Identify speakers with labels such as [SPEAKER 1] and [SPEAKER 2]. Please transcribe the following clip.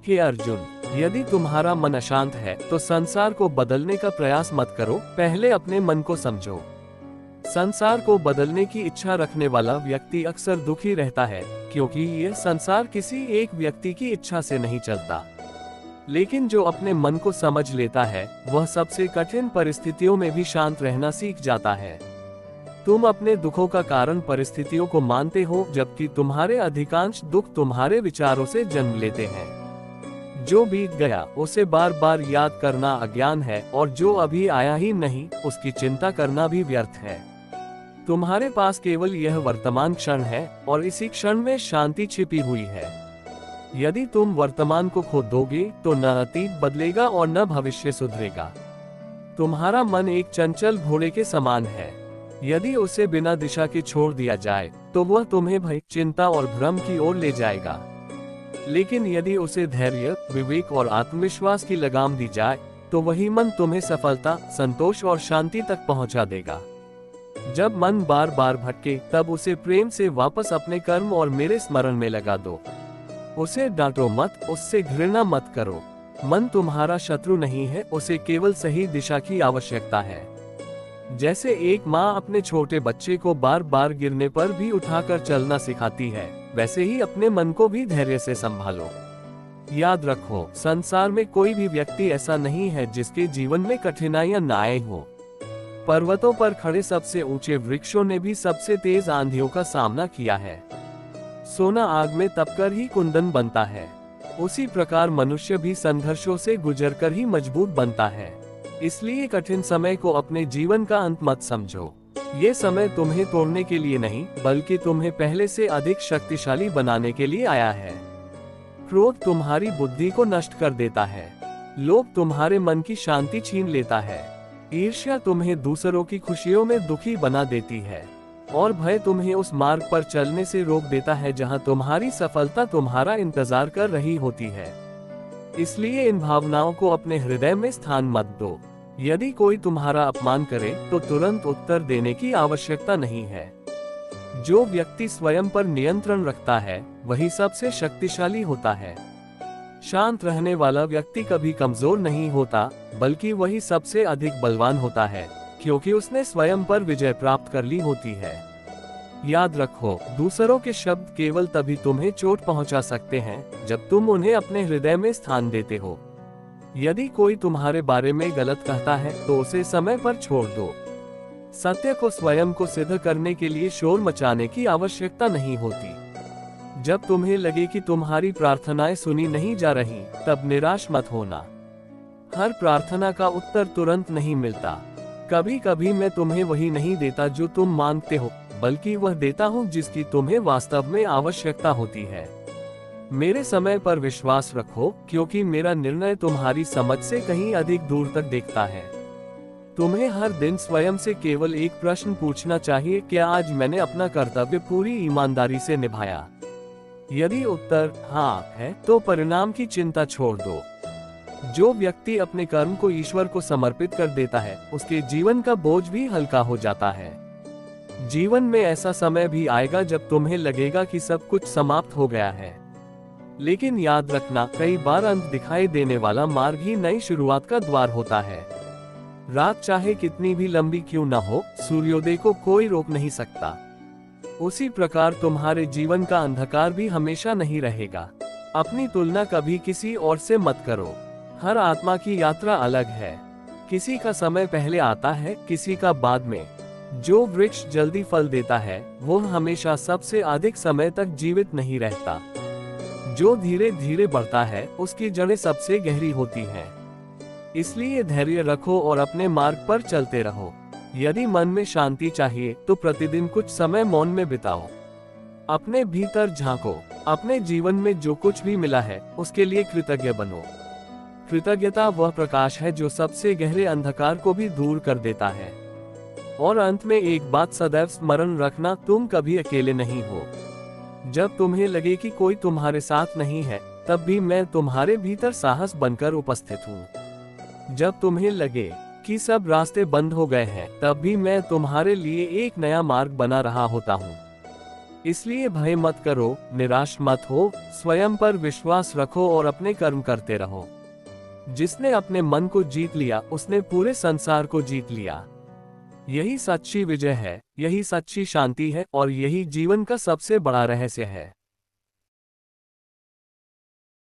[SPEAKER 1] के अर्जुन, यदि तुम्हारा मन अशांत है तो संसार को बदलने का प्रयास मत करो, पहले अपने मन को समझो। संसार को बदलने की इच्छा रखने वाला व्यक्ति अक्सर दुखी रहता है, क्योंकि यह संसार किसी एक व्यक्ति की इच्छा से नहीं चलता। लेकिन जो अपने मन को समझ लेता है, वह सबसे कठिन परिस्थितियों में भी शांत रहना सीख जाता है। तुम अपने दुखों का कारण परिस्थितियों को मानते हो, जबकि तुम्हारे अधिकांश दुख तुम्हारे विचारों से जन्म लेते हैं। जो बीत गया उसे बार बार याद करना अज्ञान है, और जो अभी आया ही नहीं उसकी चिंता करना भी व्यर्थ है। तुम्हारे पास केवल यह वर्तमान क्षण है, और इसी क्षण में शांति छिपी हुई है। यदि तुम वर्तमान को खो दोगे तो न अतीत बदलेगा और न भविष्य सुधरेगा। तुम्हारा मन एक चंचल घोड़े के समान है। यदि उसे बिना दिशा के छोड़ दिया जाए तो वह तुम्हें भय, चिंता और भ्रम की ओर ले जाएगा। लेकिन यदि उसे धैर्य, विवेक और आत्मविश्वास की लगाम दी जाए तो वही मन तुम्हें सफलता, संतोष और शांति तक पहुंचा देगा। जब मन बार बार भटके तब उसे प्रेम से वापस अपने कर्म और मेरे स्मरण में लगा दो। उसे डांटो मत, उससे घृणा मत करो। मन तुम्हारा शत्रु नहीं है, उसे केवल सही दिशा की आवश्यकता है। जैसे एक माँ अपने छोटे बच्चे को बार बार गिरने पर भी उठाकर चलना सिखाती है, वैसे ही अपने मन को भी धैर्य से संभालो। याद रखो, संसार में कोई भी व्यक्ति ऐसा नहीं है जिसके जीवन में कठिनाइयां न आए हो। पर्वतों पर खड़े सबसे ऊंचे वृक्षों ने भी सबसे तेज आंधियों का सामना किया है। सोना आग में तपकर ही कुंदन बनता है, उसी प्रकार मनुष्य भी संघर्षों से गुजरकर ही मजबूत बनता है। इसलिए कठिन समय को अपने जीवन का अंत मत समझो। ये समय तुम्हें तोड़ने के लिए नहीं, बल्कि तुम्हें पहले से अधिक शक्तिशाली बनाने के लिए आया है। क्रोध तुम्हारी बुद्धि को नष्ट कर देता है, लोभ तुम्हारे मन की शांति छीन लेता है, ईर्ष्या तुम्हें दूसरों की खुशियों में दुखी बना देती है, और भय तुम्हें उस मार्ग पर चलने से रोक देता है जहां तुम्हारी सफलता तुम्हारा इंतजार कर रही होती है। इसलिए इन भावनाओं को अपने हृदय में स्थान मत दो। यदि कोई तुम्हारा अपमान करे तो तुरंत उत्तर देने की आवश्यकता नहीं है। जो व्यक्ति स्वयं पर नियंत्रण रखता है वही सबसे शक्तिशाली होता है। शांत रहने वाला व्यक्ति कभी कमजोर नहीं होता, बल्कि वही सबसे अधिक बलवान होता है, क्योंकि उसने स्वयं पर विजय प्राप्त कर ली होती है। याद रखो, दूसरों के शब्द केवल तभी तुम्हें चोट पहुंचा सकते हैं जब तुम उन्हें अपने हृदय में स्थान देते हो। यदि कोई तुम्हारे बारे में गलत कहता है तो उसे समय पर छोड़ दो। सत्य को स्वयं को सिद्ध करने के लिए शोर मचाने की आवश्यकता नहीं होती। जब तुम्हें लगे कि तुम्हारी प्रार्थनाएं सुनी नहीं जा रही, तब निराश मत होना। हर प्रार्थना का उत्तर तुरंत नहीं मिलता। कभी कभी मैं तुम्हें वही नहीं देता जो तुम मांगते हो, बल्कि वह देता हूँ जिसकी तुम्हें वास्तव में आवश्यकता होती है। मेरे समय पर विश्वास रखो, क्योंकि मेरा निर्णय तुम्हारी समझ से कहीं अधिक दूर तक देखता है। तुम्हें हर दिन स्वयं से केवल एक प्रश्न पूछना चाहिए, क्या आज मैंने अपना कर्तव्य पूरी ईमानदारी से निभाया? यदि उत्तर हाँ है, तो परिणाम की चिंता छोड़ दो। जो व्यक्ति अपने कर्म को ईश्वर को समर्पित कर देता है, उसके जीवन का बोझ भी हल्का हो जाता है। जीवन में ऐसा समय भी आएगा जब तुम्हें लगेगा कि सब कुछ समाप्त हो गया है, लेकिन याद रखना, कई बार अंत दिखाई देने वाला मार्ग ही नई शुरुआत का द्वार होता है। रात चाहे कितनी भी लंबी क्यों न हो, सूर्योदय को कोई रोक नहीं सकता। उसी प्रकार तुम्हारे जीवन का अंधकार भी हमेशा नहीं रहेगा। अपनी तुलना कभी किसी और से मत करो। हर आत्मा की यात्रा अलग है। किसी का समय पहले आता है, किसी का बाद में। जो वृक्ष जल्दी फल देता है वो हमेशा सबसे अधिक समय तक जीवित नहीं रहता। जो धीरे धीरे बढ़ता है उसकी जड़ें सबसे गहरी होती हैं। इसलिए धैर्य रखो और अपने मार्ग पर चलते रहो। यदि मन में शांति चाहिए तो प्रतिदिन कुछ समय मौन में बिताओ। अपने भीतर झांको। अपने जीवन में जो कुछ भी मिला है उसके लिए कृतज्ञ बनो। कृतज्ञता वह प्रकाश है जो सबसे गहरे अंधकार को भी दूर कर देता है। और अंत में एक बात सदैव स्मरण रखना, तुम कभी अकेले नहीं हो। जब तुम्हें लगे कि कोई तुम्हारे साथ नहीं है, तब भी मैं तुम्हारे भीतर साहस बनकर उपस्थित हूँ। जब तुम्हें लगे कि सब रास्ते बंद हो गए हैं, तब भी मैं तुम्हारे लिए एक नया मार्ग बना रहा होता हूँ। इसलिए भय मत करो, निराश मत हो, स्वयं पर विश्वास रखो और अपने कर्म करते रहो। जिसने अपने मन को जीत लिया उसने पूरे संसार को जीत लिया। यही सच्ची विजय है, यही सच्ची शांति है और यही जीवन का सबसे बड़ा रहस्य है।